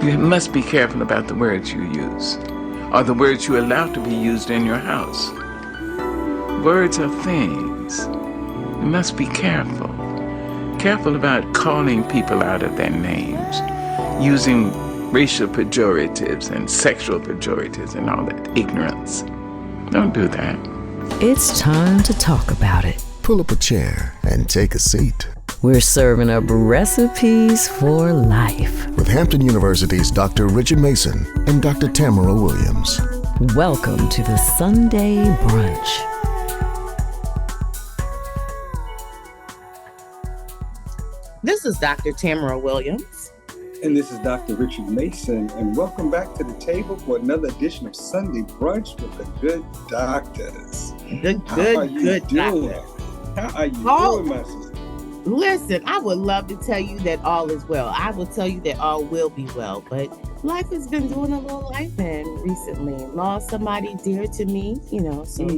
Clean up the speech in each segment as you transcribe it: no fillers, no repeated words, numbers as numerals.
You must be careful about the words you use, or the words you allow to be used in your house. Words are things. You must be careful. Careful about calling people out of their names, using racial pejoratives and sexual pejoratives and all that ignorance. Don't do that. It's time to talk about it. Pull up a chair and take a seat. We're serving up recipes for life. With Hampton University's Dr. Richard Mason and Dr. Tamara Williams. Welcome to the Sunday Brunch. This is Dr. Tamara Williams. And this is Dr. Richard Mason. And welcome back to the table for another edition of Sunday Brunch with the good doctors. Good doctor. How are you doing, my sister? Listen, I would love to tell you that all is well. I will tell you that all will be well, but life has been doing a little life in recently. Lost somebody dear to me, so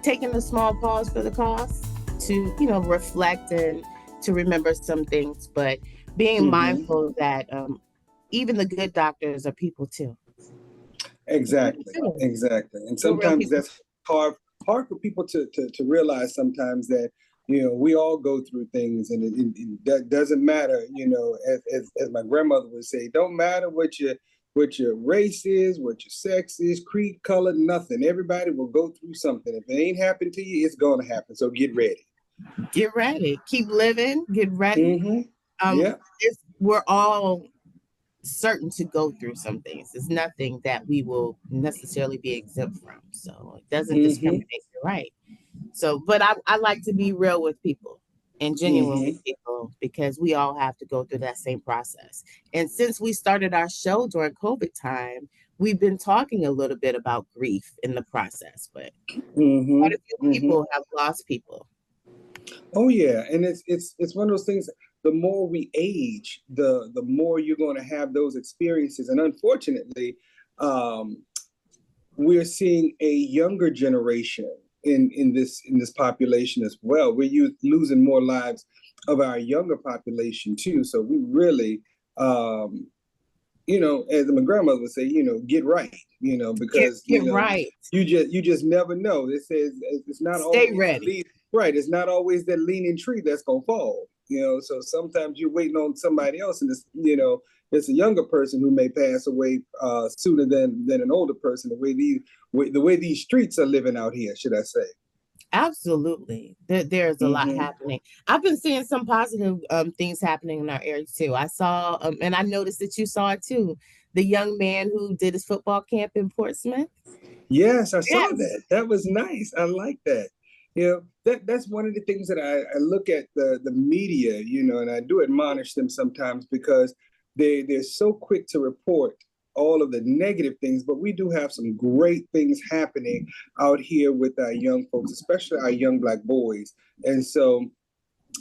taking a small pause for the cause to, reflect and to remember some things, but being mindful that even the good doctors are people too. Exactly. And sometimes that's hard for people to realize sometimes that, we all go through things, and that doesn't matter, as my grandmother would say, don't matter what your race is, what your sex is, creed, color, nothing. Everybody will go through something. If it ain't happened to you, it's going to happen. So get ready. Get ready. Keep living. Get ready. We're all certain to go through some things. It's nothing that we will necessarily be exempt from. So it doesn't discriminate. You're right. So, but I like to be real with people and genuine with people, because we all have to go through that same process. And since we started our show during COVID time, we've been talking a little bit about grief in the process, but quite a few people have lost people. Oh yeah, and it's one of those things. The more we age, the more you're going to have those experiences, and unfortunately, we're seeing a younger generation in this population as well. We're losing more lives of our younger population too. So we really, as my grandmother would say, get right, because get right. You just never know. It says it's not stay always ready. Right. It's not always that leaning tree that's going to fall, so sometimes you're waiting on somebody else, and it's a younger person who may pass away sooner than an older person, the way these streets are living out here, should I say. Absolutely. There's a lot happening. I've been seeing some positive things happening in our area too. I saw, and I noticed that you saw it too, the young man who did his football camp in Portsmouth. Yes, I saw that. That was nice. I like that. That's one of the things that I look at the media, and I do admonish them sometimes, because they're so quick to report all of the negative things, but we do have some great things happening out here with our young folks, especially our young Black boys. And so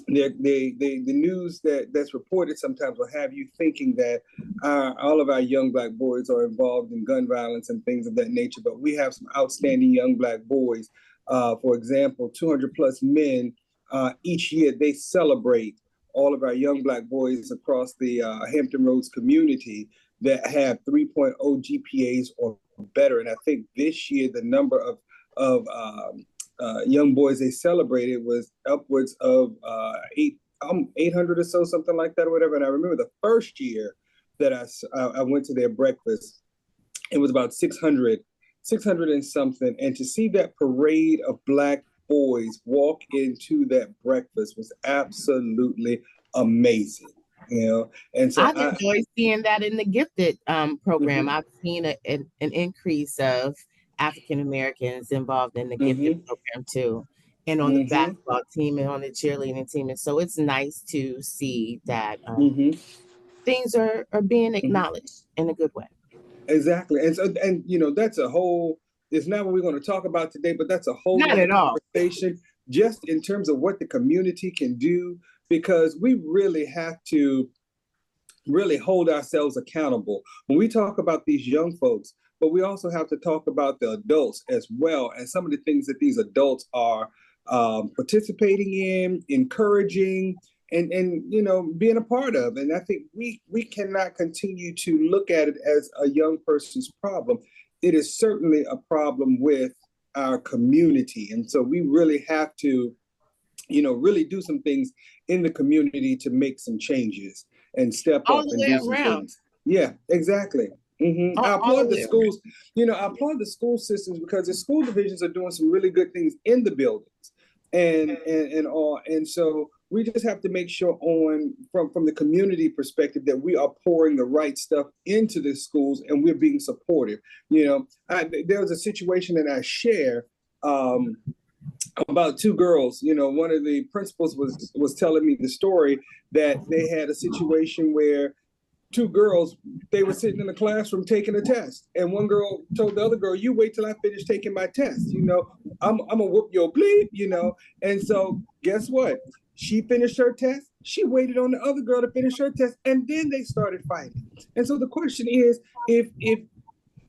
the news that's reported sometimes will have you thinking that all of our young Black boys are involved in gun violence and things of that nature, but we have some outstanding young Black boys. For example, 200 plus men each year, they celebrate all of our young Black boys across the Hampton Roads community that have 3.0 GPAs or better. And I think this year the number of young boys they celebrated was upwards of 800 or so, something like that or whatever. And I remember the first year that I went to their breakfast, it was about 600 and something. And to see that parade of Black boys walk into that breakfast was absolutely amazing. And so I enjoy seeing that in the gifted program. I've seen an increase of African Americans involved in the gifted program too, and on the basketball team and on the cheerleading team. And so it's nice to see that things are being acknowledged in a good way. Exactly. And so, that's it's not what we're going to talk about today, but that's a whole not at all conversation just in terms of what the community can do, because we really have to really hold ourselves accountable when we talk about these young folks, but we also have to talk about the adults as well, and some of the things that these adults are participating in, encouraging, and being a part of. And I think we cannot continue to look at it as a young person's problem. It is certainly a problem with our community. And so we really have to, really do some things in the community to make some changes and step up and do some things. Yeah, exactly. I applaud the schools. I applaud the school systems because the school divisions are doing some really good things in the buildings and all. And so we just have to make sure from the community perspective that we are pouring the right stuff into the schools and we're being supportive. There was a situation that I share about two girls. One of the principals was telling me the story that they had a situation where two girls, they were sitting in the classroom taking a test. And one girl told the other girl, "You wait till I finish taking my test. I'm gonna whoop your bleep, And so guess what? She finished her test. She waited on the other girl to finish her test. And then they started fighting. And so the question is, if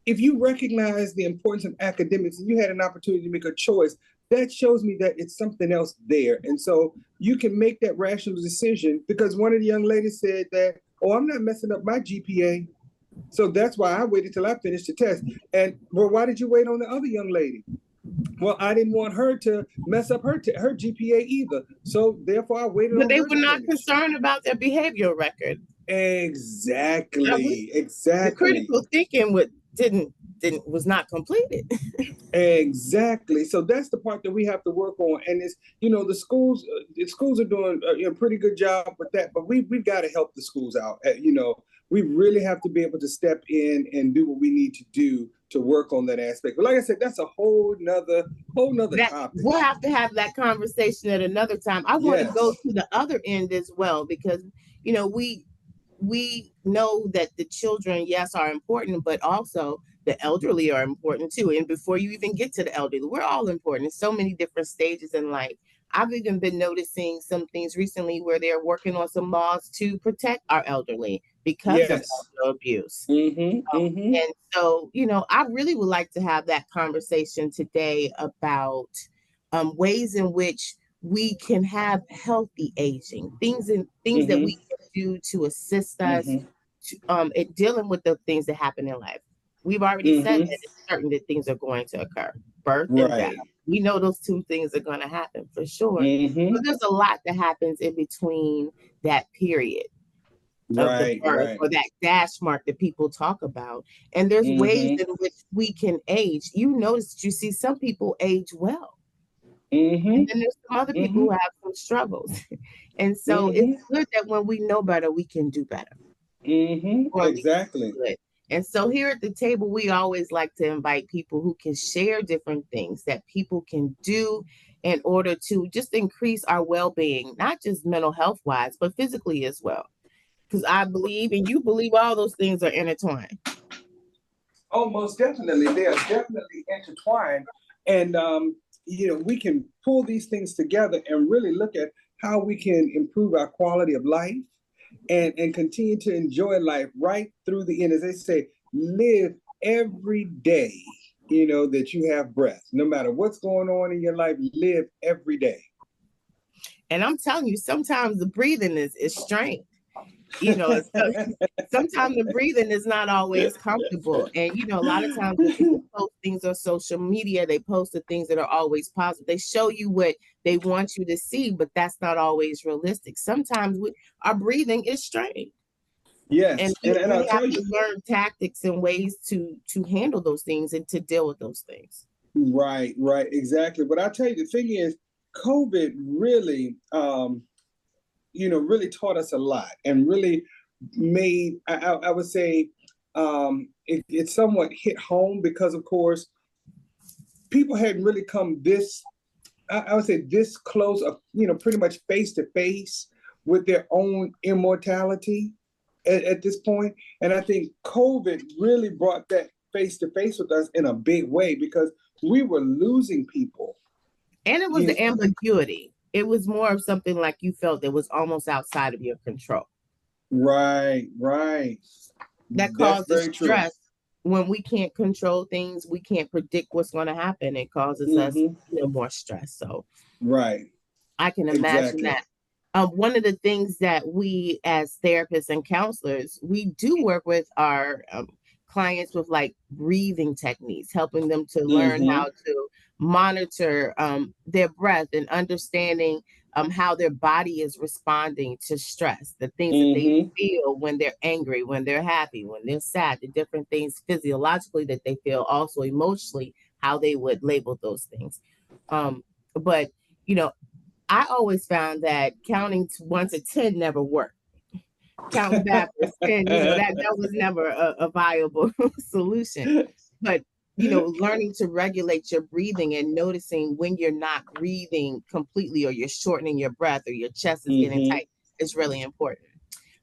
you recognize the importance of academics and you had an opportunity to make a choice, that shows me that it's something else there. And so you can make that rational decision, because one of the young ladies said that, "Oh, I'm not messing up my GPA. So that's why I waited till I finished the test." And, well, why did you wait on the other young lady? "Well, I didn't want her to mess up her GPA either. So therefore I waited on her." But they were not concerned about their behavioral record. Exactly. The critical thinking was not completed. Exactly. So that's the part that we have to work on. And it's, the schools are doing a pretty good job with that, but we've got to help the schools out. We really have to be able to step in and do what we need to do to work on that aspect. But like I said, that's a whole nother topic. We'll have to have that conversation at another time. I want to go to the other end as well, because, we know that the children, yes, are important, but also the elderly are important too. And before you even get to the elderly, we're all important in so many different stages in life. I've even been noticing some things recently where they're working on some laws to protect our elderly because of elder abuse. And so, I really would like to have that conversation today about ways in which we can have healthy aging, things that we can do to assist us in dealing with the things that happen in life. We've already said that it's certain that things are going to occur, birth and death. We know those two things are going to happen for sure. But there's a lot that happens in between that period of the birth or that dash mark that people talk about. And there's ways in which we can age. You notice that you see some people age well. And then there's some other people who have some struggles. And so it's good that when we know better, we can do better. Exactly. And so here at the table, we always like to invite people who can share different things that people can do in order to just increase our well-being, not just mental health wise, but physically as well. Because I believe, and you believe, all those things are intertwined. Oh, most definitely. They are definitely intertwined. And, we can pull these things together and really look at how we can improve our quality of life and continue to enjoy life right through the end. As they say, live every day, that you have breath. No matter what's going on in your life, live every day. And I'm telling you, sometimes the breathing is strange. Sometimes the breathing is not always comfortable. And, a lot of times when people post things on social media, they post the things that are always positive. They show you what they want you to see, but that's not always realistic. Sometimes our breathing is strange. Yes. And we have to learn tactics and ways to handle those things and to deal with those things. Right, exactly. But I'll tell you, the thing is, COVID really, really taught us a lot and really made, I would say, it somewhat hit home because, of course, people hadn't really come this close of, pretty much face to face with their own immortality at this point. And I think COVID really brought that face to face with us in a big way because we were losing people. And it was the ambiguity. It was more of something like you felt that was almost outside of your control. Right. That causes stress. When we can't control things, we can't predict what's going to happen. It causes us more stress. So right. I can imagine that. One of the things that we as therapists and counselors, we do work with our clients with like breathing techniques, helping them to learn how to monitor their breath and understanding how their body is responding to stress, the things that they feel when they're angry, when they're happy, when they're sad, the different things physiologically that they feel, also emotionally, how they would label those things. But, you know, I always found that counting to 1 to 10 never worked. Counting backwards 10, that was never a viable solution. But, learning to regulate your breathing and noticing when you're not breathing completely, or you're shortening your breath, or your chest is getting tight, is really important.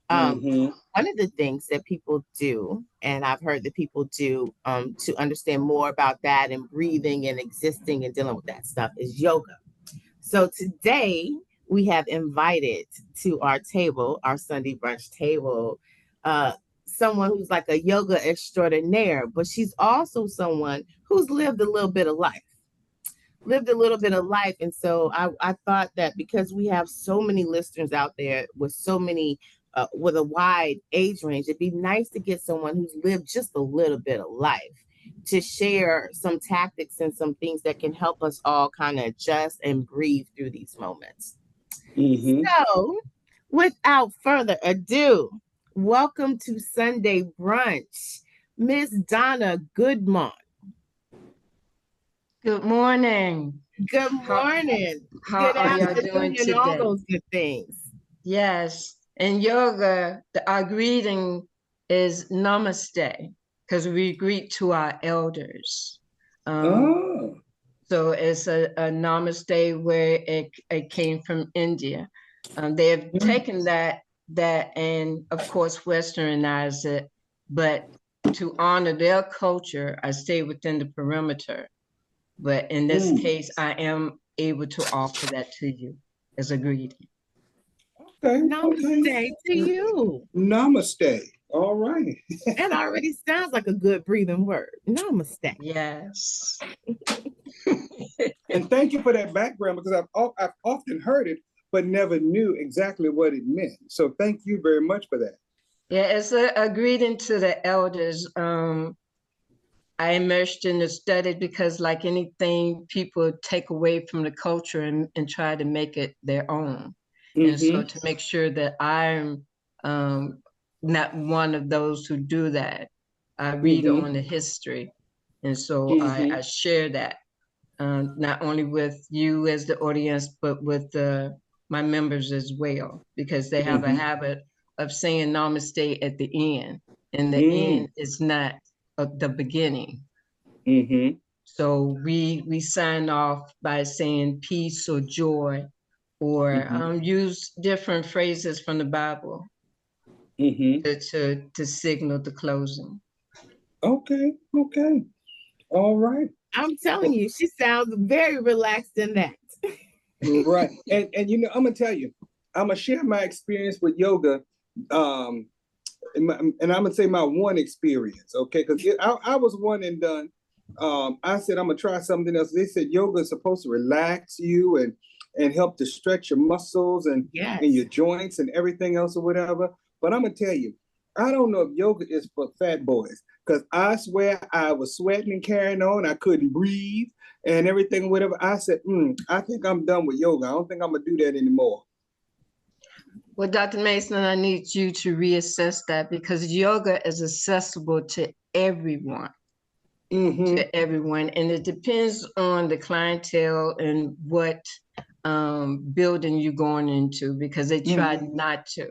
One of the things that people do, and I've heard that people do to understand more about that and breathing and existing and dealing with that stuff, is yoga. So today we have invited to our table, our Sunday brunch table, someone who's like a yoga extraordinaire, but she's also someone who's lived a little bit of life. And so I thought that because we have so many listeners out there with so many, with a wide age range, it'd be nice to get someone who's lived just a little bit of life to share some tactics and some things that can help us all kind of adjust and breathe through these moments. So, without further ado, welcome to Sunday Brunch, Miss Donna Goodmont. Good morning. Good morning. How are y'all doing today? All those good things. Yes. In yoga, our greeting is namaste, because we greet to our elders. So it's a namaste where it came from India. They have taken that and, of course, westernized it. But to honor their culture, I stay within the perimeter. But in this case, I am able to offer that to you as a greeting. Okay. Namaste to you. Namaste. All right. That already sounds like a good breathing word. Namaste. Yes. And thank you for that background, because I've often heard it, but never knew exactly what it meant. So thank you very much for that. Yeah, it's a greeting to the elders. I immersed in the study because, like anything, people take away from the culture and try to make it their own. And so to make sure that I'm not one of those who do that, I read on the history. And so I share that, not only with you as the audience, but with my members as well, because they have a habit of saying namaste at the end. And the end is not the beginning. So we sign off by saying peace or joy, or use different phrases from the Bible to signal the closing. Okay. All right. I'm telling you, she sounds very relaxed in that. Right. And I'm gonna tell you, I'm gonna share my experience with yoga. And I'm gonna say my one experience, okay? Because I was one and done. I said I'm gonna try something else. They said yoga is supposed to relax you and help to stretch your muscles and your joints and everything else or whatever. But I'm gonna tell you, I don't know if yoga is for fat boys, because I swear I was sweating and carrying on. I couldn't breathe and everything, whatever. I said, I think I'm done with yoga. I don't think I'm gonna do that anymore. Well, Dr. Mason, I need you to reassess that, because yoga is accessible to everyone. To everyone, and it depends on the clientele and what building you're going into, because they tried not to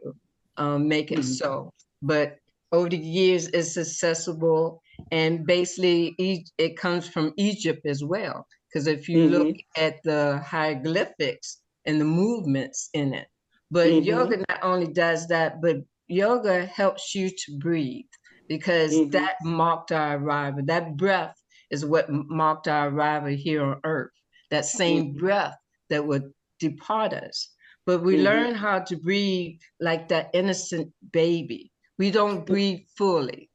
make it so. But over the years, it's accessible, and basically it comes from Egypt as well, because if you look at the hieroglyphics and the movements in it. But yoga not only does that, but yoga helps you to breathe, because that marked our arrival. That breath is what marked our arrival here on earth. That same breath that would depart us. But we learn how to breathe like that innocent baby. We don't breathe fully.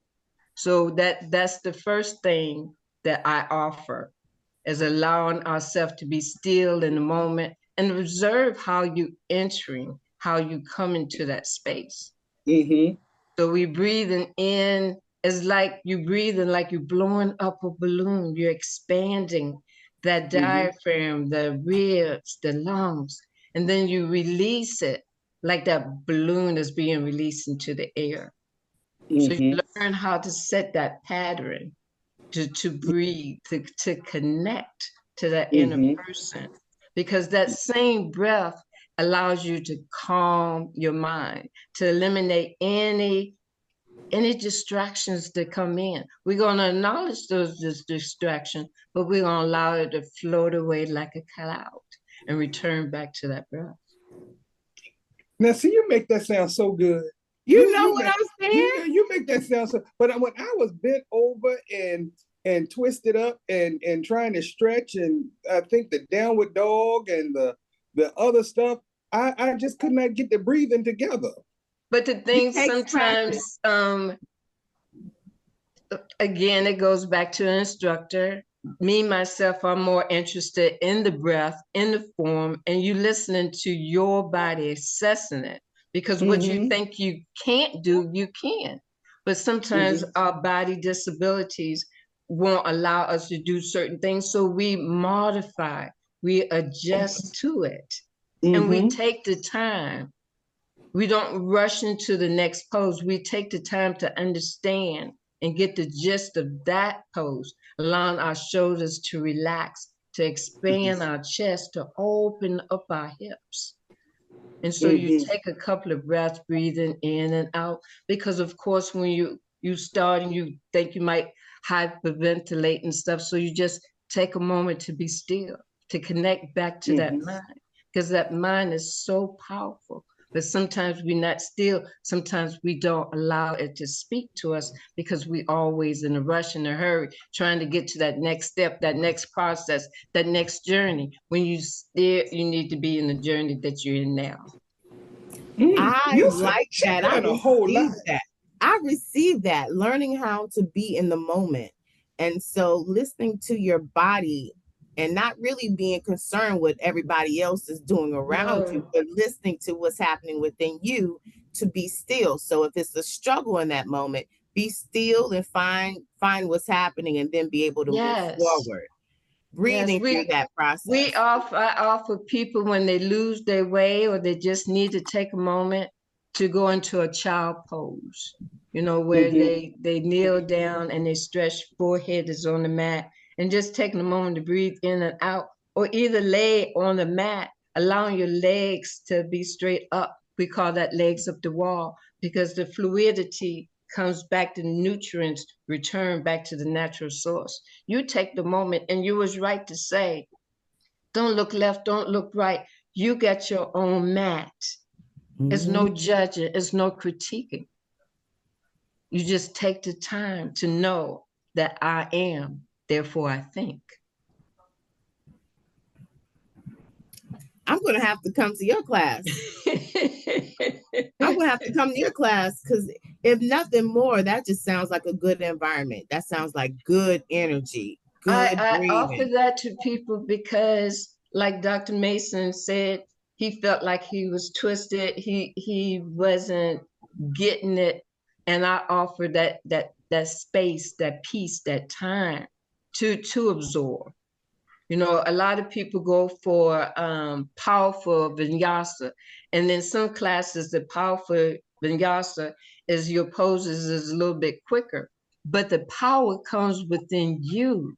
So that's the first thing that I offer, is allowing ourselves to be still in the moment and observe how you entering, how you come into that space. Mm-hmm. So we breathing in, it's like you breathing like you're blowing up a balloon. You're expanding that diaphragm, the ribs, the lungs, and then you release it like that balloon is being released into the air. So you learn how to set that pattern to breathe, to connect to that inner person, because that same breath allows you to calm your mind, to eliminate any distractions that come in. We're going to acknowledge those distractions, but we're going to allow it to float away like a cloud and return back to that breath. Now, see, you make that sound so good. You know what I'm saying? You make that sound so. But when I was bent over and twisted up and trying to stretch, and I think the downward dog and the other stuff, I just could not get the breathing together. But the thing sometimes, again, it goes back to an instructor. Me, myself, I'm more interested in the breath, in the form, and you listening to your body, assessing it. Because what you think you can't do, you can. But sometimes our body disabilities won't allow us to do certain things. So we modify, we adjust to it. And we take the time. We don't rush into the next pose. We take the time to understand and get the gist of that pose, allowing our shoulders to relax, to expand our chest, to open up our hips. And so you take a couple of breaths, breathing in and out, because of course, when you start and you think you might hyperventilate and stuff, so you just take a moment to be still, to connect back to that mind, because that mind is so powerful. But sometimes we're not still. Sometimes we don't allow it to speak to us because we always in a rush, in a hurry, trying to get to that next step, that next process, that next journey. When you need to be in the journey that you're in now. I like that. I received that. Learning how to be in the moment. And so listening to your body and not really being concerned what everybody else is doing around you, but listening to what's happening within you, to be still. So if it's a struggle in that moment, be still and find what's happening, and then be able to move forward. Breathing through that process. I offer people, when they lose their way or they just need to take a moment, to go into a child pose, where they kneel down and they stretch, forehead is on the mat, and just taking a moment to breathe in and out, or either lay on the mat, allowing your legs to be straight up. We call that legs up the wall, because the fluidity comes back, the nutrients return back to the natural source. You take the moment, and you was right to say, don't look left, don't look right. You got your own mat. There's no judging, there's no critiquing. You just take the time to know that I am, therefore I think. I'm going to have to come to your class. I'm going to have to come to your class, because if nothing more, that just sounds like a good environment. That sounds like good energy, good breathing. I offer that to people because, like Dr. Mason said, he felt like he was twisted. He wasn't getting it. And I offer that space, that peace, that time to absorb. A lot of people go for powerful vinyasa, and then some classes, the powerful vinyasa is your poses is a little bit quicker, but the power comes within you.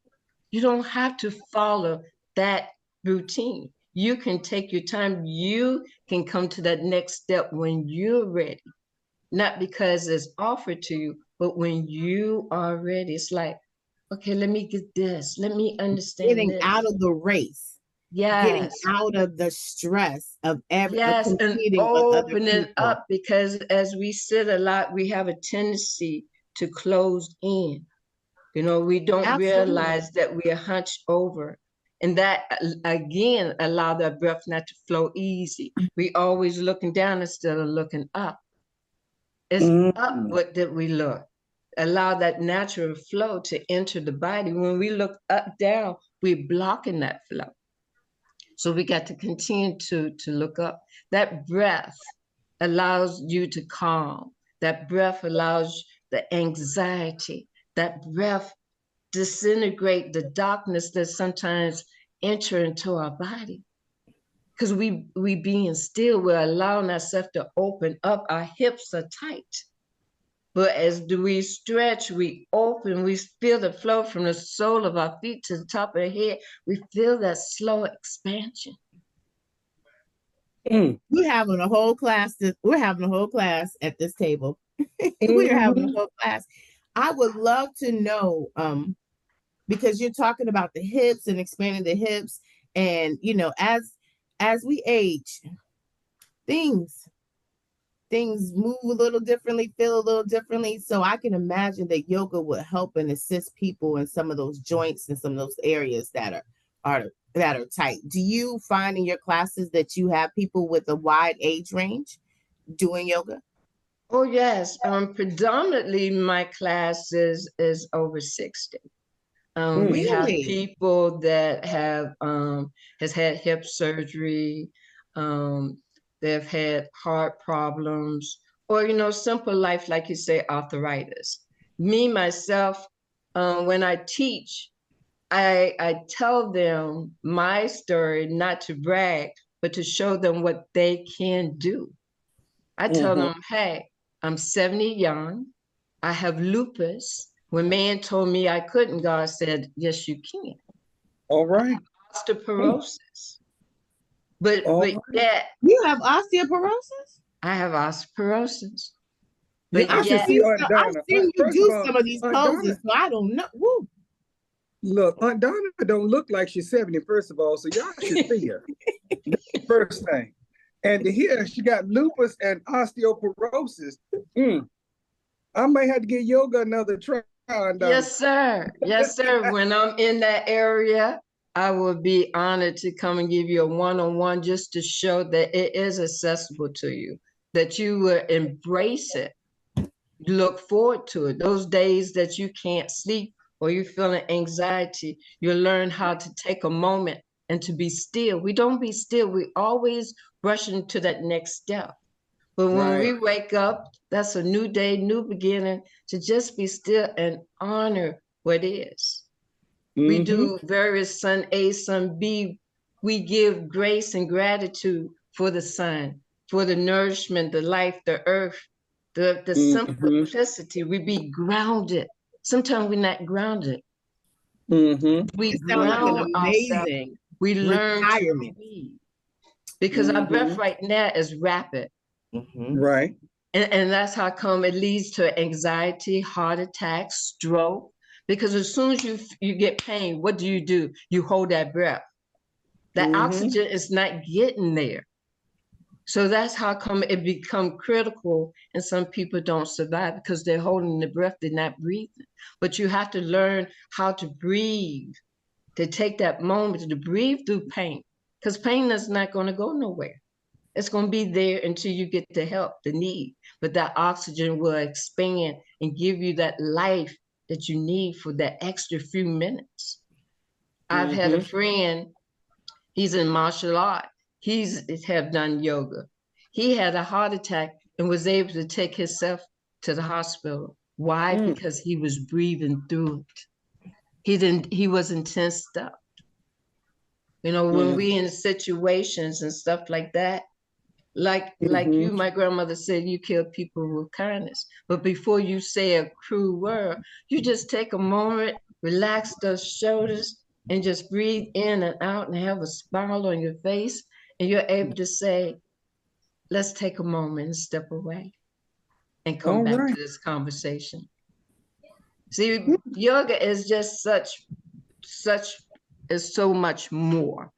You don't have to follow that routine. You can take your time. You can come to that next step when you're ready, not because it's offered to you, but when you are ready. It's like, okay, let me get this. Let me understand getting out of the race. Getting out of the stress of competing and opening up, because as we sit a lot, we have a tendency to close in. We don't realize that we are hunched over. And that, again, allow that breath not to flow easy. We always looking down instead of looking up. It's upward that we look. Allow that natural flow to enter the body. When we look up, down, we're blocking that flow. So we got to continue to look up. That breath allows you to calm. That breath allows the anxiety. That breath disintegrate the darkness that sometimes enter into our body. Because we being still, we're allowing ourselves to open up. Our hips are tight. But as we stretch, we open, we feel the flow from the sole of our feet to the top of the head. We feel that slow expansion. We're having a whole class. We're having a whole class at this table. We're having a whole class. I would love to know, because you're talking about the hips and expanding the hips, and you know, as we age, things move a little differently, feel a little differently. So I can imagine that yoga would help and assist people in some of those joints and some of those areas that are tight. Do you find in your classes that you have people with a wide age range doing yoga? Oh yes, predominantly my class is over 60. We have people that have has had hip surgery, they've had heart problems, or simple life, like you say, arthritis. Me myself, when I teach, I tell them my story, not to brag, but to show them what they can do. I tell them, hey, I'm 70 young, I have lupus. When man told me I couldn't, God said, yes, you can. All right. Osteoporosis. But yet. You have osteoporosis? I have osteoporosis. But I've seen you do some of these poses, so I don't know. Woo. Look, Aunt Donna don't look like she's 70, first of all, so y'all should see her. That's the first thing. And to hear she got lupus and osteoporosis, I may have to give yoga another try. Yes, sir. Yes, sir. When I'm in that area, I will be honored to come and give you a one-on-one just to show that it is accessible to you, that you will embrace it, look forward to it. Those days that you can't sleep or you're feeling anxiety, you'll learn how to take a moment and to be still. We don't be still. We always rush into that next step. But when we wake up, that's a new day, new beginning, to just be still and honor what is. We do various sun A, sun B. We give grace and gratitude for the sun, for the nourishment, the life, the earth, the simplicity. We be grounded. Sometimes we're not grounded. We ground ourselves. We learn to breathe. Because our breath right now is rapid. Right. And that's how come it leads to anxiety, heart attacks, stroke. Because as soon as you get pain, what do? You hold that breath. That oxygen is not getting there. So that's how come it become critical, and some people don't survive because they're holding the breath, they're not breathing. But you have to learn how to breathe, to take that moment to breathe through pain, because pain is not going to go nowhere. It's going to be there until you get the help, the need. But that oxygen will expand and give you that life that you need for that extra few minutes. I've had a friend, he's in martial art. He's have done yoga. He had a heart attack and was able to take himself to the hospital. Why? Because he was breathing through it. He wasn't tensed up. When we in situations and stuff like that, like you, my grandmother said, you kill people with kindness. But before you say a cruel word, you just take a moment, relax those shoulders, and just breathe in and out and have a smile on your face. And you're able to say, let's take a moment and step away and come back to this conversation. See, yoga is just is so much more.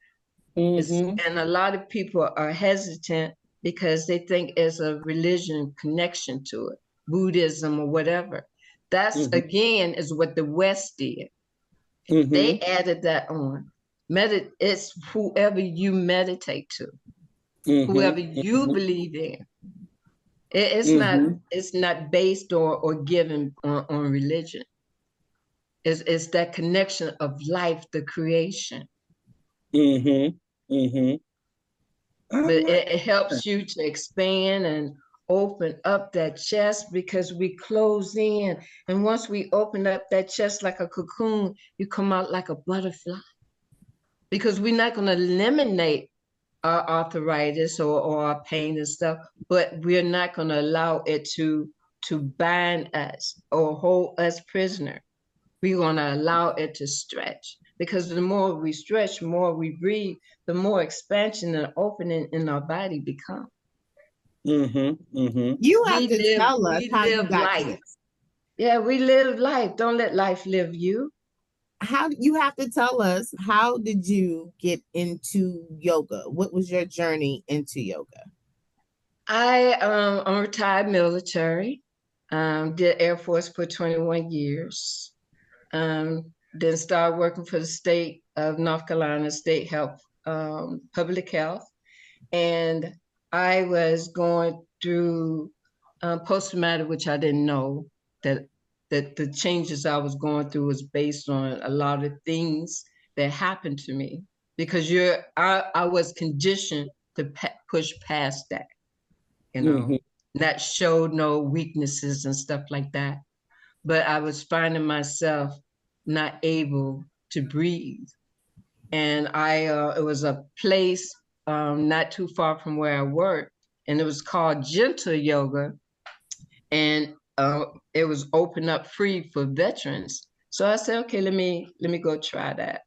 And a lot of people are hesitant because they think there's a religion connection to it, Buddhism or whatever. That's, again, is what the West did. They added that on. It's whoever you meditate to, whoever you believe in. It's not based or given on religion. It's that connection of life, the creation. but it helps you to expand and open up that chest, because we close in. And once we open up that chest like a cocoon, you come out like a butterfly. Because we're not going to eliminate our arthritis or our pain and stuff, but we're not going to allow it to bind us or hold us prisoner. We're going to allow it to stretch, because the more we stretch, the more we breathe, the more expansion and opening in our body become. You have to tell us how you got life. to this. Yeah, we live life. Don't let life live you. How you have to tell us, how did you get into yoga? What was your journey into yoga? I'm retired military. Did Air Force for 21 years. Then started working for the state of North Carolina, state health, public health. And I was going through post-traumatic, which I didn't know that the changes I was going through was based on a lot of things that happened to me, because I was conditioned to push past that, not show no weaknesses and stuff like that. But I was finding myself not able to breathe. And it was a place not too far from where I worked, and it was called Gentle Yoga. And it was open up free for veterans. So I said, okay, let me go try that.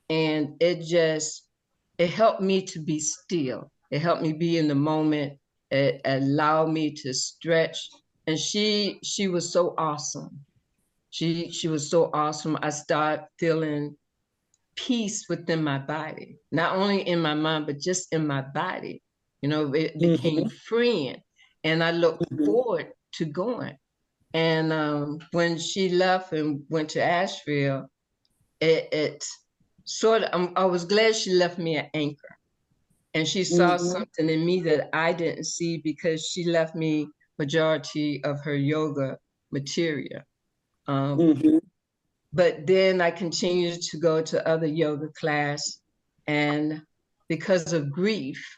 And it helped me to be still. It helped me be in the moment. It allowed me to stretch. And she was so awesome. She was so awesome. I started feeling peace within my body, not only in my mind, but just in my body. It became freeing, and I looked forward to going. And when she left and went to Asheville, it sort of, I was glad she left me an anchor, and she saw something in me that I didn't see, because she left me majority of her yoga material. But then I continued to go to other yoga class, and because of grief,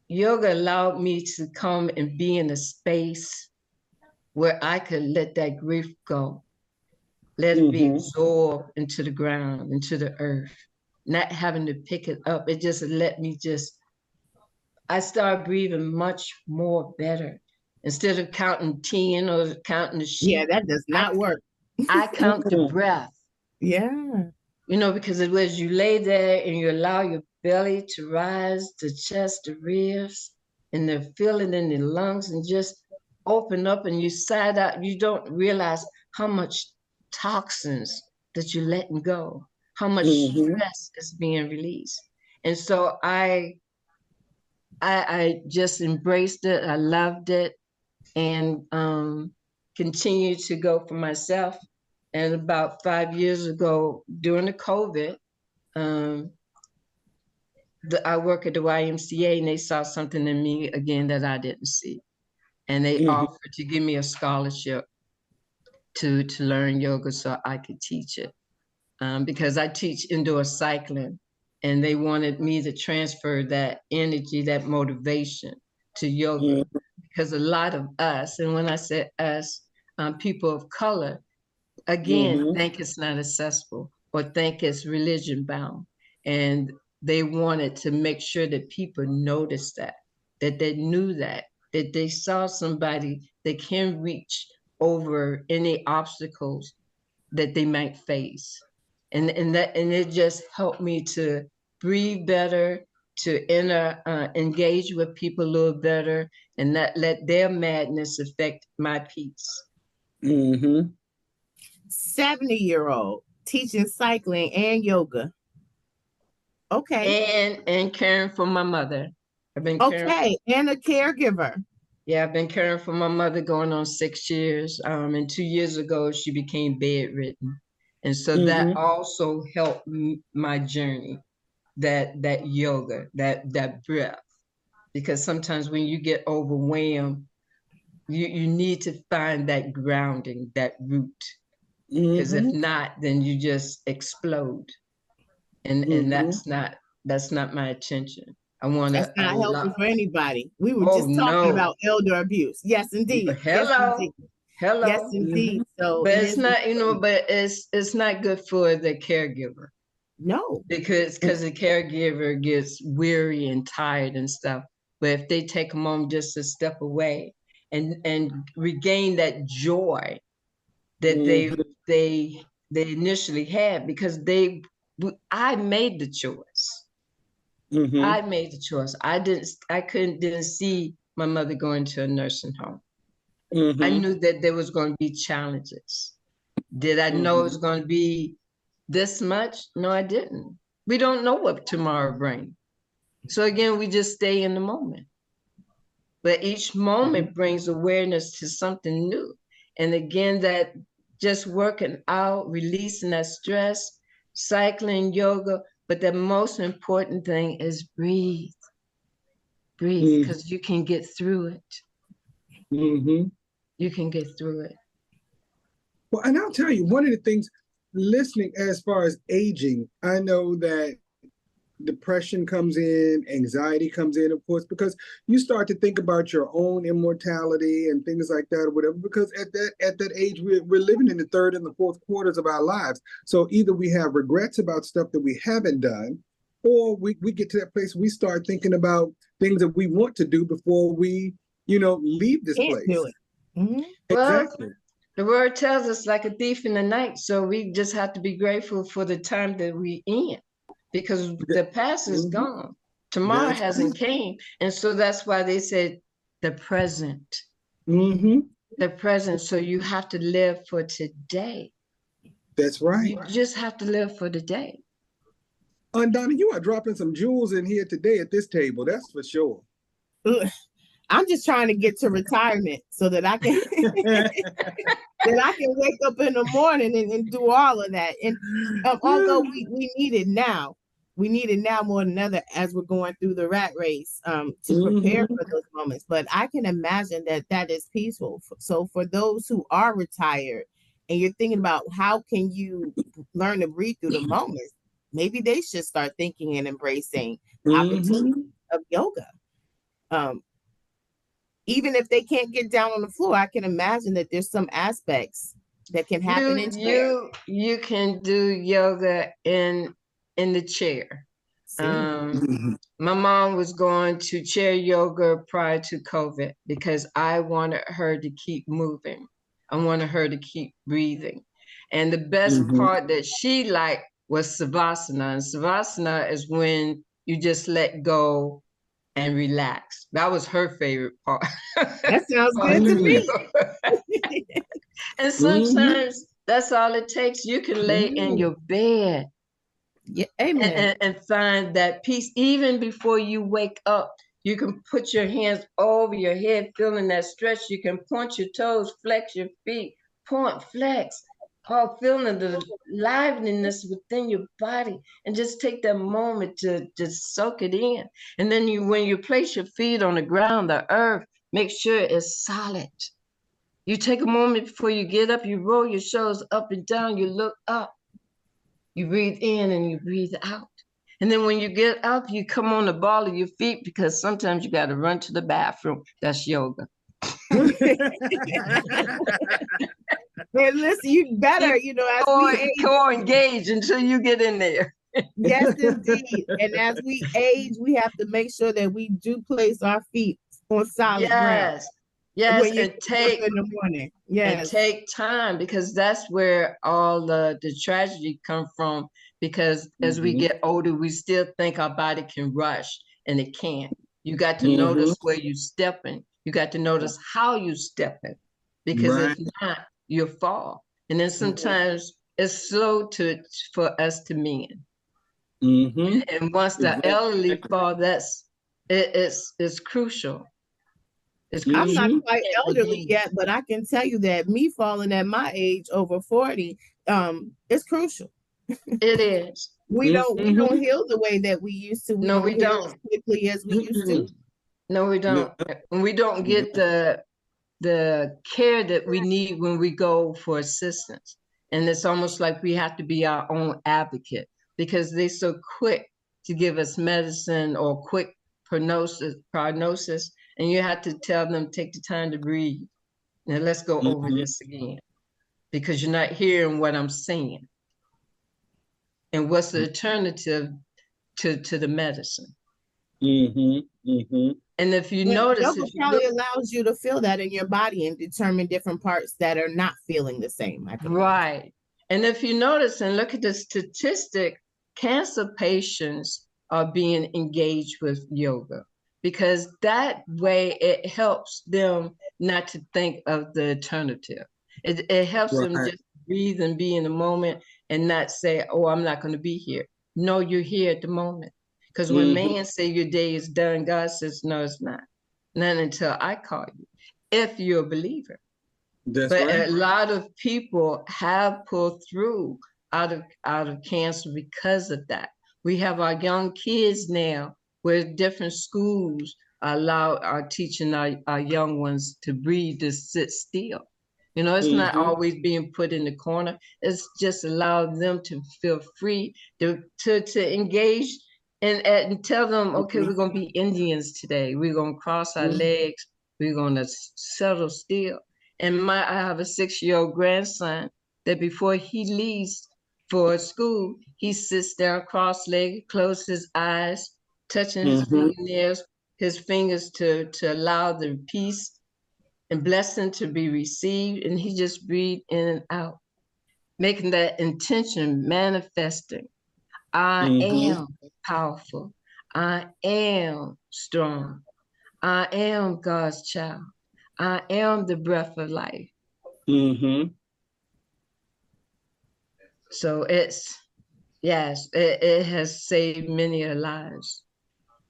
yoga allowed me to come and be in a space where I could let that grief go, let it be absorbed into the ground, into the earth, not having to pick it up. It just let me I started breathing much more better. Instead of counting 10 or counting the sheep. Yeah, that does not work. I count the breath. Yeah. Because it was, you lay there and you allow your belly to rise, the chest, the ribs, and then feel it in the lungs, and just open up, and you side out. You don't realize how much toxins that you're letting go, how much stress is being released. And so I just embraced it. I loved it, and continued to go for myself. And about 5 years ago, during the COVID, I work at the YMCA, and they saw something in me again that I didn't see. And they offered to give me a scholarship to learn yoga so I could teach it. Because I teach indoor cycling, and they wanted me to transfer that energy, that motivation to yoga. Because a lot of us, and when I said us, people of color, again, think it's not accessible or think it's religion bound. And they wanted to make sure that people noticed that they knew that they saw somebody that can reach over any obstacles that they might face. And it just helped me to breathe better, to engage with people a little better, and not let their madness affect my peace. 70-year-old teaching cycling and yoga. Okay. And caring for my mother. I've been and a caregiver. Yeah, I've been caring for my mother going on 6 years. And 2 years ago, she became bedridden. And so that also helped my journey, that yoga, that breath. Because sometimes when you get overwhelmed, you need to find that grounding, that root. Because if not, then you just explode. And that's not my intention. That's not healthy for anybody. We were Oh, just talking no. about elder abuse. Yes, indeed. Hello. Yes, indeed. Hello. Yes, indeed. So but it's not, but it's not good for the caregiver. No. Because the caregiver gets weary and tired and stuff. But if they take a moment just to step away and regain that joy that they initially had, because I made the choice. I made the choice. I didn't see my mother going to a nursing home. I knew that there was going to be challenges. Did I know it was going to be this much? No, I didn't. We don't know what tomorrow brings. So again, we just stay in the moment. But each moment brings awareness to something new. And again, that just working out, releasing that stress, cycling, yoga. But the most important thing is breathe. Breathe, because you can get through it. You can get through it. Well, and I'll tell you, one of the things, listening as far as aging, I know that depression comes in, anxiety comes in, of course, because you start to think about your own immortality and things like that or whatever, because at that age, we're living in the third and the fourth quarters of our lives. So either we have regrets about stuff that we haven't done, or we get to that place we start thinking about things that we want to do before we, leave this place. Do it. Exactly. Well, the word tells us like a thief in the night. So we just have to be grateful for the time that we're in, because the past is gone. Tomorrow hasn't came. And so that's why they said the present. The present. So you have to live for today. That's right. You just have to live for the day. Donna, you are dropping some jewels in here today at this table. That's for sure. I'm just trying to get to retirement so that I can that I can wake up in the morning and do all of that. And although we need it now, more than ever as we're going through the rat race to prepare for those moments. But I can imagine that is peaceful. So for those who are retired and you're thinking about how can you learn to breathe through the moments, maybe they should start thinking and embracing the opportunity of yoga. Even if they can't get down on the floor, I can imagine that there's some aspects that can happen in chair. You can do yoga in the chair. My mom was going to chair yoga prior to COVID because I wanted her to keep moving. I wanted her to keep breathing. And the best part that she liked was Savasana. And Savasana is when you just let go and relax. That was her favorite part. That sounds good to me. And sometimes that's all it takes. You can lay in your bed, amen, and find that peace. Even before you wake up, you can put your hands over your head, feeling that stretch. You can point your toes, flex your feet, point, flex. All feeling the liveliness within your body, and just take that moment to just soak it in. And then when you place your feet on the ground, the earth, make sure it's solid. You take a moment before you get up, you roll your shoulders up and down, you look up, you breathe in and you breathe out. And then when you get up, you come on the ball of your feet, because sometimes you got to run to the bathroom. That's yoga. Hey, listen, you better, as we engage until you get in there. Yes, indeed. And as we age, we have to make sure that we do place our feet on solid ground. Yes, and take in the morning. Yes, and take time, because that's where all the tragedy comes from. Because as we get older, we still think our body can rush, and it can't. You got to notice where you stepping. You got to notice how you stepping, because if not, you'll fall. And then sometimes it's slow for us to mend. And once the elderly fall, it's crucial. I'm not quite elderly yet, but I can tell you that me falling at my age, over 40, it's crucial. It is. We don't heal the way that we used to. No, we don't. As quickly as we used to. No, we don't. And we don't get the care that we need when we go for assistance. And it's almost like we have to be our own advocate, because they're so quick to give us medicine or quick prognosis, and you have to tell them, take the time to breathe. Now let's go over this again, because you're not hearing what I'm saying. And what's the alternative to the medicine? And if you notice, yoga probably allows you to feel that in your body and determine different parts that are not feeling the same. Right. And if you notice and look at the statistic, cancer patients are being engaged with yoga, because that way it helps them not to think of the alternative. It helps them just breathe and be in the moment and not say, oh, I'm not going to be here. No, you're here at the moment. Because when man say your day is done, God says, no, it's not. Not until I call you, if you're a believer. But a lot of people have pulled through out of cancer because of that. We have our young kids now where different schools are teaching our young ones to breathe, to sit still. You know, it's not always being put in the corner. It's just allowed them to feel free to engage and tell them, okay, we're going to be Indians today. We're going to cross our legs. We're going to settle still. And I have a 6-year-old grandson that before he leaves for school, he sits down cross-legged, closes his eyes, touching his fingernails, his fingers to allow the peace and blessing to be received. And he just breathes in and out, making that intention, manifesting. I am powerful. I am strong. I am God's child. I am the breath of life. So it has saved many lives.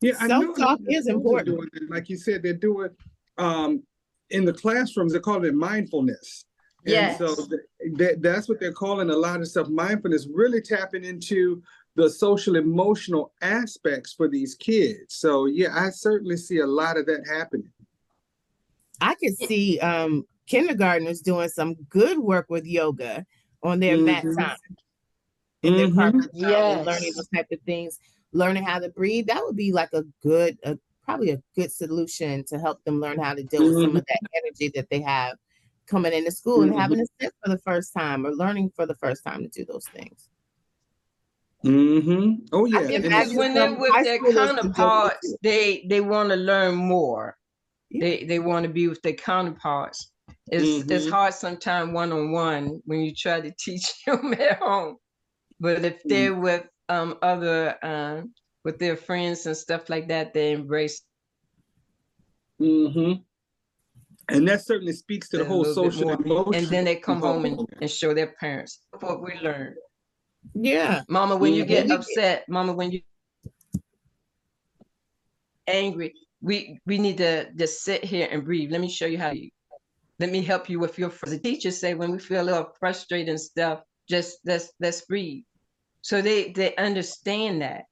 Yeah, I know self-talk is important. Like you said, they're doing in the classrooms, they call it mindfulness. Yes. And so that's what they're calling a lot of stuff. Mindfulness, really tapping into the social emotional aspects for these kids. So yeah, I certainly see a lot of that happening. I could see kindergartners doing some good work with yoga on their mat time. In their carpet time, and learning those type of things, learning how to breathe. That would be like probably a good solution to help them learn how to deal with some of that energy that they have coming into school and having to sit for the first time or learning for the first time to do those things. Oh yeah. Because when they're with their counterparts, they want to learn more. Yeah. They want to be with their counterparts. It's hard sometimes one-on-one when you try to teach them at home. But if they're with other with their friends and stuff like that, they embrace. And that certainly speaks to the whole social emotion. And then they come home and show their parents what we learned. Yeah. Mama, when you get upset, Mama, when you angry, we need to just sit here and breathe. Let me show you how you. Let me help you with your. The teachers say when we feel a little frustrated and stuff, just let's breathe. So they understand that.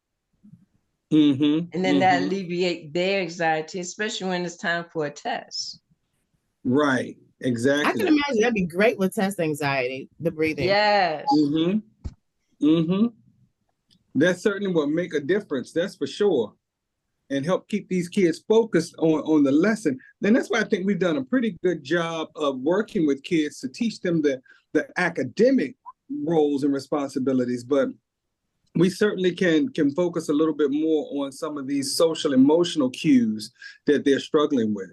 And then that alleviate their anxiety, especially when it's time for a test. Right, exactly. I can imagine that'd be great with test anxiety, the breathing. Yes. That certainly will make a difference, that's for sure. And help keep these kids focused on the lesson. Then that's why I think we've done a pretty good job of working with kids to teach them the academic roles and responsibilities, but we certainly can focus a little bit more on some of these social emotional cues that they're struggling with.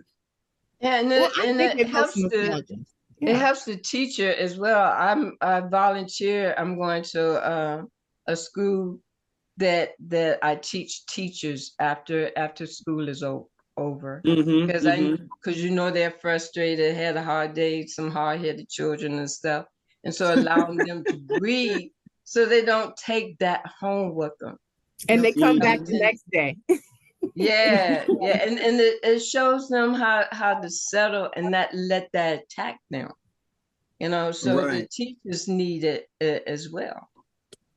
Yeah, and it helps it helps the teacher as well. I volunteer. I'm going to a school that I teach teachers after school is over, because you know they're frustrated, had a hard day, some hard-headed children and stuff. And so allowing them to breathe so they don't take that home with them. And they come back the next day. Yeah. And it shows them how to settle and not let that attack them. You know, so the teachers need it as well.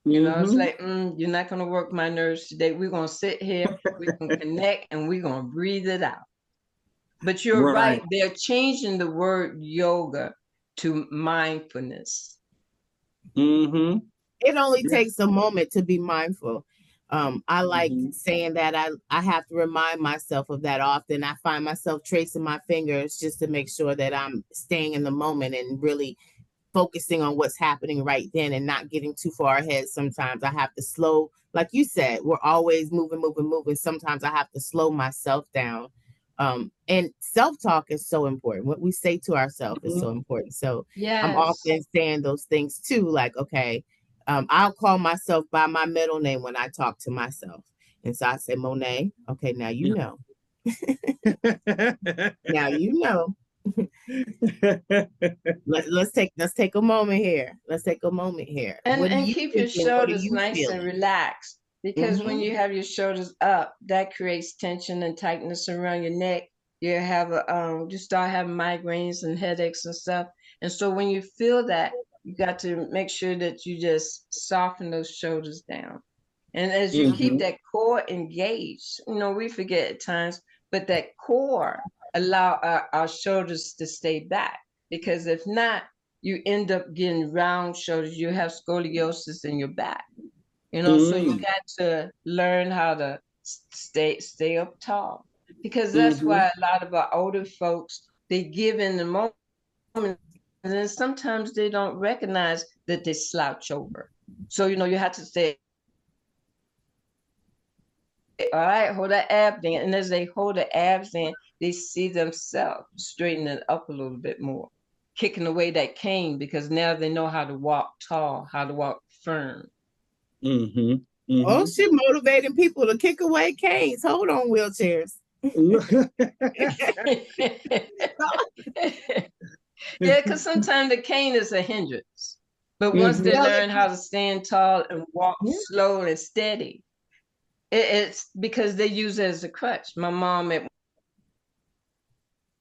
You know, it's like, you're not going to work my nerves today. We're going to sit here, we can connect, and we're going to breathe it out. But you're right. They're changing the word yoga to mindfulness. It only takes a moment to be mindful. I like saying that I have to remind myself of that often. I find myself tracing my fingers just to make sure that I'm staying in the moment and really focusing on what's happening right then and not getting too far ahead. Sometimes I have to slow, like you said, we're always moving, moving, moving. Sometimes I have to slow myself down. And self-talk is so important. What we say to ourselves is so important. So I'm Yes. often saying those things too, like, okay, I'll call myself by my middle name when I talk to myself. And so I say, Monet, okay, now you know. Now you know. Let's take a moment here. Let's take a moment here. What are And you keep your thinking? What are shoulders you nice and feeling? relaxed, because when you have your shoulders up, that creates tension and tightness around your neck. You start having migraines and headaches and stuff. And so when you feel that, you got to make sure that you just soften those shoulders down. And as you keep that core engaged, we forget at times, but that core allow our shoulders to stay back. Because if not, you end up getting round shoulders. You have scoliosis in your back. So you got to learn how to stay up tall. Because that's why a lot of our older folks, they give in the moment, and then sometimes they don't recognize that they slouch over. So you have to say, all right, hold that ab in. And as they hold the abs in, they see themselves straightening up a little bit more, kicking away that cane, because now they know how to walk tall, how to walk firm. Oh, she motivating people to kick away canes. Hold on, wheelchairs. Yeah, because sometimes the cane is a hindrance. But once they learn how to stand tall and walk slow and steady, it's because they use it as a crutch. My mom at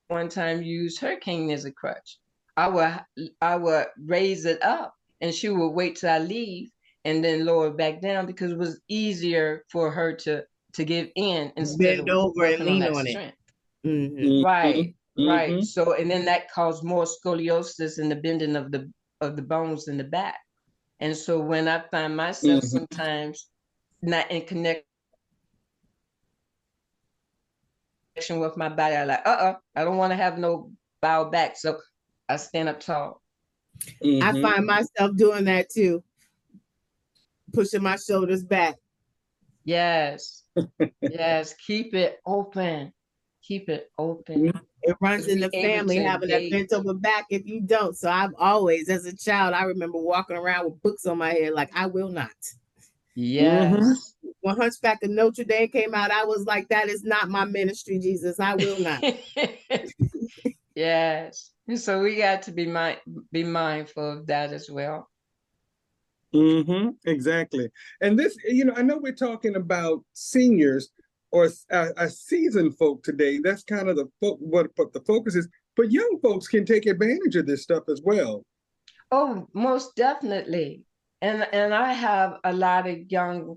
one time used her cane as a crutch. I would raise it up, and she would wait till I leave and then lower it back down, because it was easier for her to give in instead Bend of over and working on lean that on it. strength. Right. So, and then that caused more scoliosis and the bending of the bones in the back. And so when I find myself sometimes not in connection with my body, I like, I don't want to have no bow back. So I stand up tall. I find myself doing that too, pushing my shoulders back. Yes. Yes. Keep it open. Keep it open. It runs in the family, having that bent over back if you don't. So I've always, as a child, I remember walking around with books on my head, like, I will not. Yes. When Hunchback of Notre Dame came out, I was like, that is not my ministry, Jesus. I will not. Yes. So we got to be mindful of that as well. Exactly. And this, I know we're talking about seniors or a seasoned folk today. That's kind of what the focus is. But young folks can take advantage of this stuff as well. Oh, most definitely. And I have a lot of young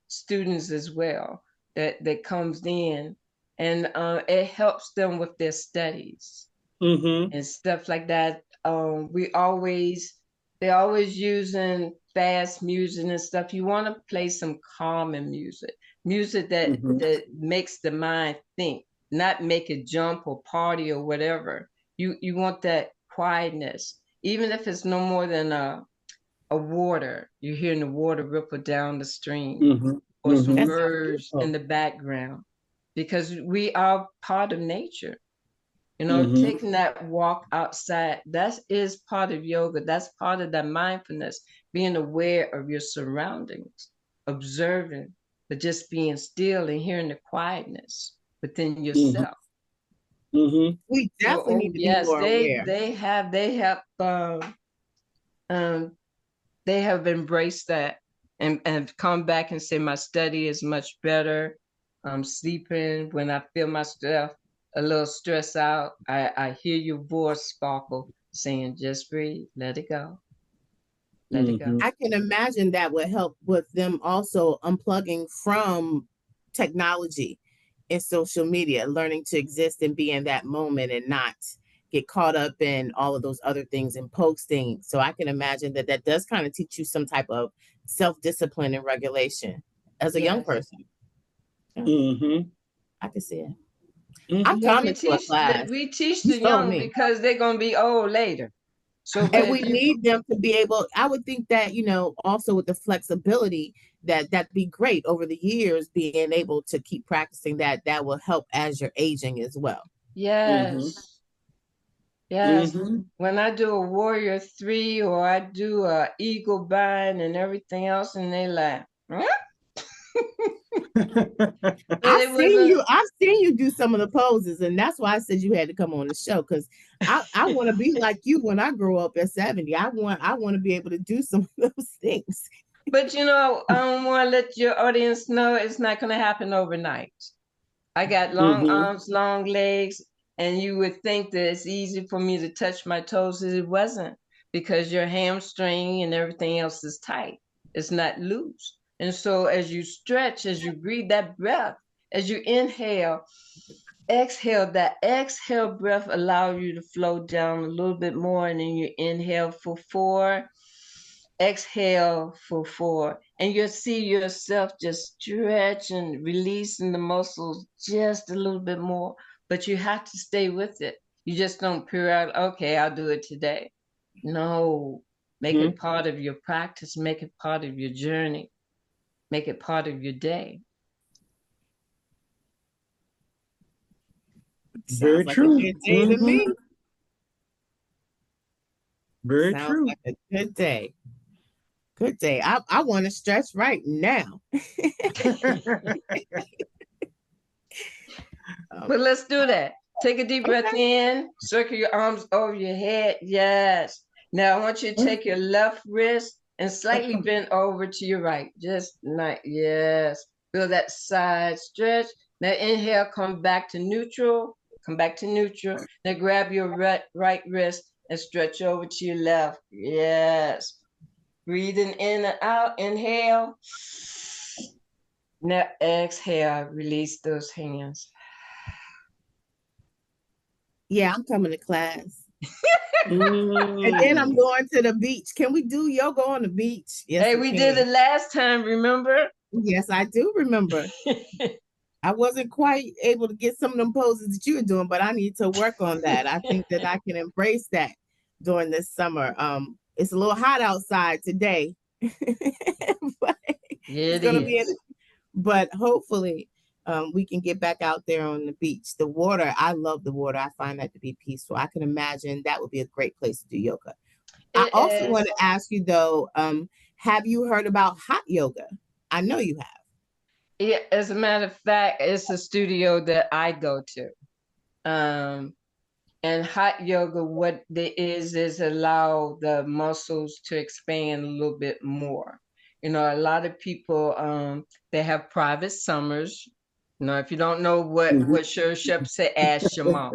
students as well that comes in, and it helps them with their studies and stuff like that. They're always using fast music and stuff. You want to play some calming music that makes the mind think, not make it jump or party or whatever. You want that quietness, even if it's no more than a water. You're hearing the water ripple down the stream, or some birds in the background, because we are part of nature. Taking that walk outside, that is part of yoga. That's part of that mindfulness, being aware of your surroundings, observing, but just being still and hearing the quietness within yourself. We definitely need to be more aware. They have embraced that and come back and say, my study is much better. I'm sleeping when I feel myself a little stressed out. I hear your voice sparkle saying, just breathe, let it go. Let it go. I can imagine that would help with them also unplugging from technology and social media, learning to exist and be in that moment and not get caught up in all of those other things and posting. So I can imagine that does kind of teach you some type of self-discipline and regulation. as a young person. Yeah. I can see it. I'm coming to a class. We teach the young because they're going to be old later. So, and we need them to be able, I would think that, also with the flexibility, that'd be great over the years, being able to keep practicing that will help as you're aging as well. Yes. Yes. When I do a Warrior 3 or I do a Eagle Bind and everything else, and they laugh. I've seen you do some of the poses, and that's why I said you had to come on the show, because I want to be like you when I grow up at 70. I want to be able to do some of those things. But I don't want to let your audience know it's not going to happen overnight. I got long arms, long legs, and you would think that it's easy for me to touch my toes. It wasn't, because your hamstring and everything else is tight. It's not loose. And so as you stretch, as you breathe that breath, as you inhale, exhale, that exhale breath allow you to flow down a little bit more. And then you inhale for 4, exhale for 4. And you'll see yourself just stretch and releasing the muscles just a little bit more. But you have to stay with it. You just don't peer out, okay, I'll do it today. No, make it part of your practice. Make it part of your journey. Make it part of your day. Very true. Like a good day to me. Very Sounds true. like a good day. Good day. I want to stretch right now. But let's do that. Take a deep breath in. Circle your arms over your head. Yes. Now I want you to take your left wrist and slightly bend over to your right. Just not, yes. Feel that side stretch. Now inhale, come back to neutral. Come back to neutral. Now grab your right wrist and stretch over to your left. Yes. Breathing in and out. Inhale. Now exhale. Release those hands. Yeah, I'm coming to class. And then I'm going to the beach. Can we do yoga on the beach? Yes, hey, we did it last time, remember? Yes, I do remember. I wasn't quite able to get some of them poses that you were doing, but I need to work on that. I think that I can embrace that during this summer. It's a little hot outside today. But it's gonna be but hopefully we can get back out there on the beach. The water, I love the water. I find that to be peaceful. I can imagine that would be a great place to do yoga. I also want to ask you though, have you heard about hot yoga? I know you have. Yeah, as a matter of fact, it's a studio that I go to. And hot yoga, what it is allow the muscles to expand a little bit more. A lot of people, they have private summers. If you don't know what Sher Shep say, ask your mom.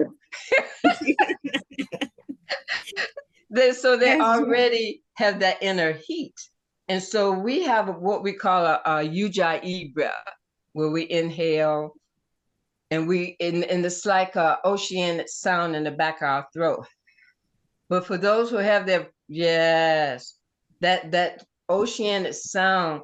They already have that inner heat. And so we have what we call a Ujjayi breath, where we inhale and and it's like an oceanic sound in the back of our throat. But for those who have that oceanic sound,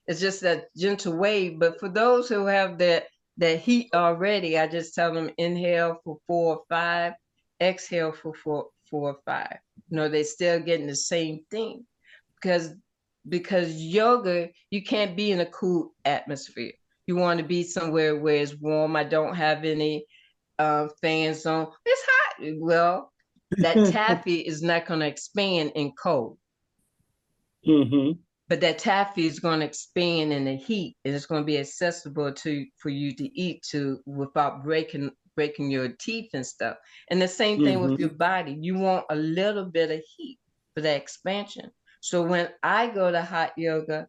it's just that gentle wave. But for those who have that heat already, I just tell them inhale for 4 or 5, exhale for 4 or 5. They're still getting the same thing, because yoga, you can't be in a cool atmosphere. You want to be somewhere where it's warm. I don't have any fans on. It's hot. Well, that taffy is not going to expand in cold. But that taffy is going to expand in the heat, and it's going to be accessible for you to eat without breaking your teeth and stuff. And the same thing with your body. You want a little bit of heat for that expansion. So when I go to hot yoga,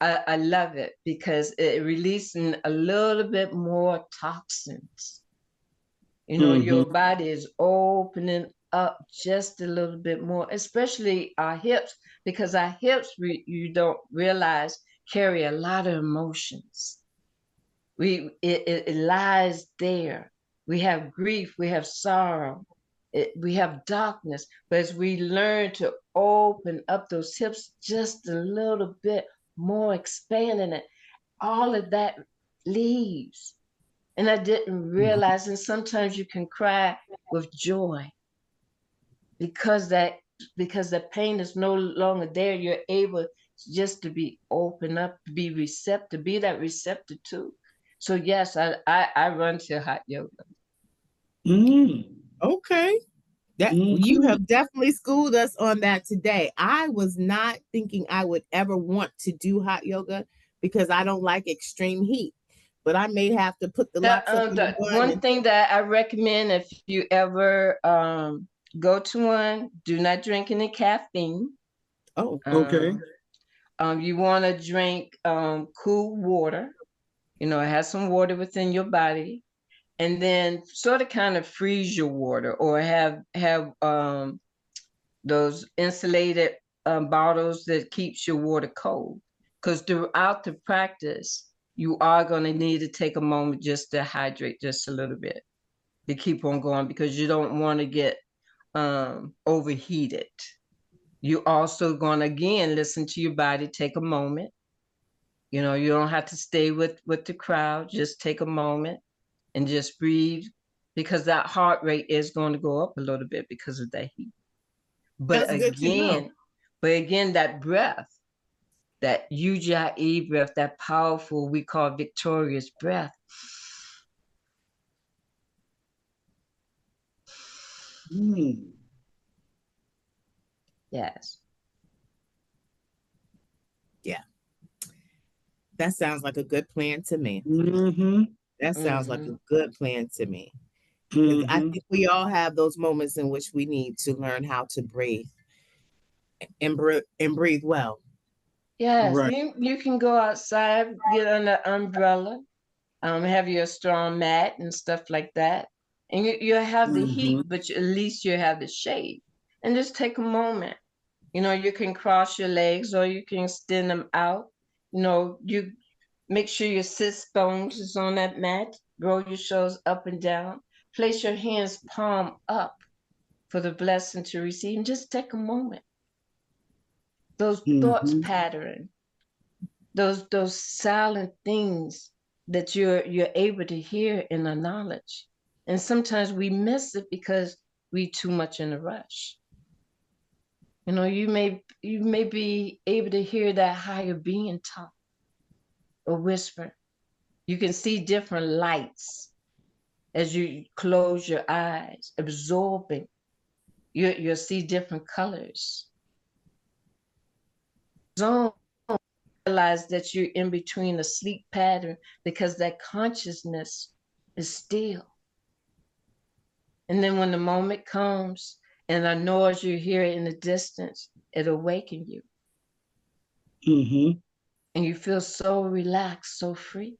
I love it because it releasing a little bit more toxins. Your body is opening up just a little bit more, especially our hips, because our hips, you don't realize, carry a lot of emotions. It lies there. We have grief, we have sorrow, we have darkness. But as we learn to open up those hips just a little bit, more expanding it. All of that leaves. And I didn't realize, and sometimes you can cry with joy because the pain is no longer there. You're able just to be open up, to be receptive, be that receptive too. So yes, I run to hot yoga. Okay. That you have definitely schooled us on that today. I was not thinking I would ever want to do hot yoga because I don't like extreme heat. But I may have to put the locks up in the One thing that I recommend if you ever go to one, do not drink any caffeine. Oh, okay. You want to drink cool water. It has some water within your body, and then sort of kind of freeze your water, or have those insulated bottles that keeps your water cold. Because throughout the practice, you are going to need to take a moment just to hydrate just a little bit to keep on going, because you don't want to get overheated. You also going to, again, listen to your body, take a moment. You don't have to stay with the crowd. Just take a moment and just breathe, because that heart rate is going to go up a little bit because of that heat. But again, that breath, that Ujjayi breath, that powerful, we call victorious breath. Yes. Yeah. That sounds like a good plan to me. That sounds like a good plan to me. I think we all have those moments in which we need to learn how to breathe and breathe well. Yes, right. You can go outside, get under an umbrella, have your strong mat and stuff like that. And you have the heat, but at least you have the shade. And just take a moment. You can cross your legs or you can extend them out. You make sure your sit bones is on that mat. Roll your shoulders up and down. Place your hands palm up for the blessing to receive. And just take a moment. Those thoughts pattern, those silent things that you're able to hear in the knowledge. And sometimes we miss it because we too much in a rush. You may be able to hear that higher being talk or whisper. You can see different lights as you close your eyes, absorbing. You'll see different colors. Zone, realize that you're in between a sleep pattern because that consciousness is still. And then when the moment comes and a noise you hear in the distance, it awakens you. And you feel so relaxed, so free.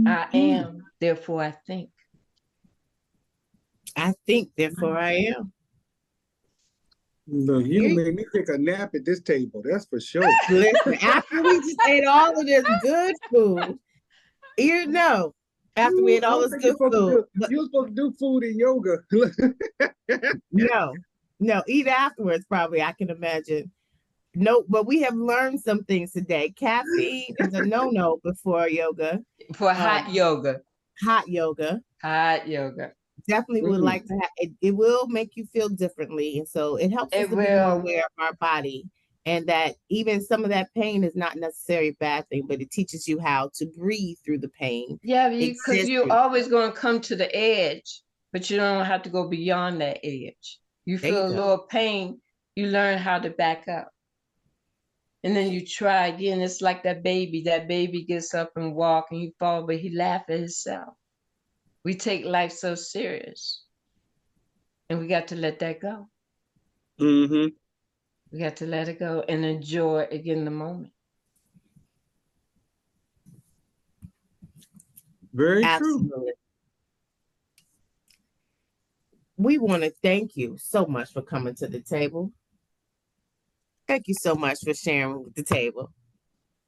I am, therefore I think. I think, therefore I am. Look, you made me take a nap at this table. That's for sure. Listen, after we just ate all of this good food, after we ate all this good food. You were supposed to do food and yoga. No, eat afterwards, probably, I can imagine. No, but we have learned some things today. Caffeine is a no-no before yoga. For hot yoga. Hot yoga. Hot yoga. Definitely would like to have it. It will make you feel differently. And so it helps us to be more aware of our body. And that even some of that pain is not necessarily a bad thing, but it teaches you how to breathe through the pain. Yeah, because you're always going to come to the edge, but you don't have to go beyond that edge. You feel a little pain, you learn how to back up. And then you try again. It's like that baby. That baby gets up and walk and he fall, but he laugh at himself. We take life so serious. And we got to let that go. We got to let it go and enjoy again the moment. Very true. We want to thank you so much for coming to the table. Thank you so much for sharing with the table.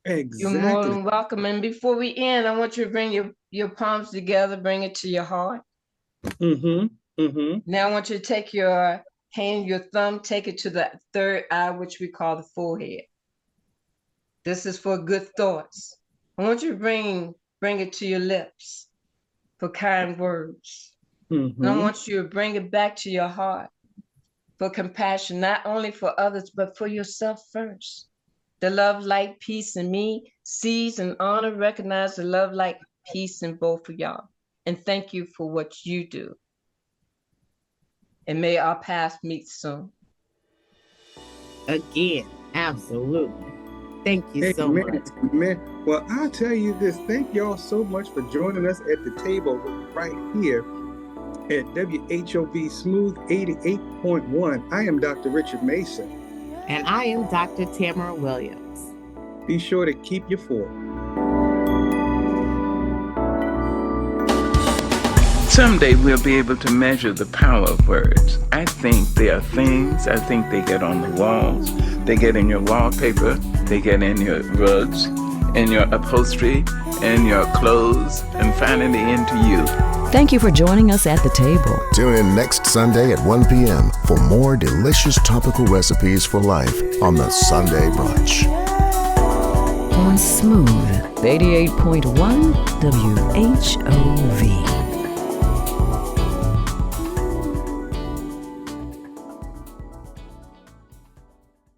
Exactly. You're more than welcome. And before we end, I want you to bring your palms together, bring it to your heart. Now I want you to take your hand your thumb, take it to the third eye, which we call the forehead. This is for good thoughts. I want you to bring it to your lips for kind words. And I want you to bring it back to your heart for compassion, not only for others, but for yourself first. The love, light, peace in me sees and honor, recognize the love, light, peace in both of y'all. And thank you for what you do. And may our paths meet soon. Again, absolutely. Thank you so much. Man. Well, I'll tell you this. Thank y'all so much for joining us at the table right here at WHOV Smooth 88.1. I am Dr. Richard Mason. And I am Dr. Tamara Williams. Be sure to keep your fork. Someday we'll be able to measure the power of words. I think they are things. I think they get on the walls. They get in your wallpaper. They get in your rugs, in your upholstery, in your clothes, and finally into you. Thank you for joining us at the table. Tune in next Sunday at 1 p.m. for more delicious topical recipes for life on the Sunday Brunch. On Smooth 88.1 WHOV.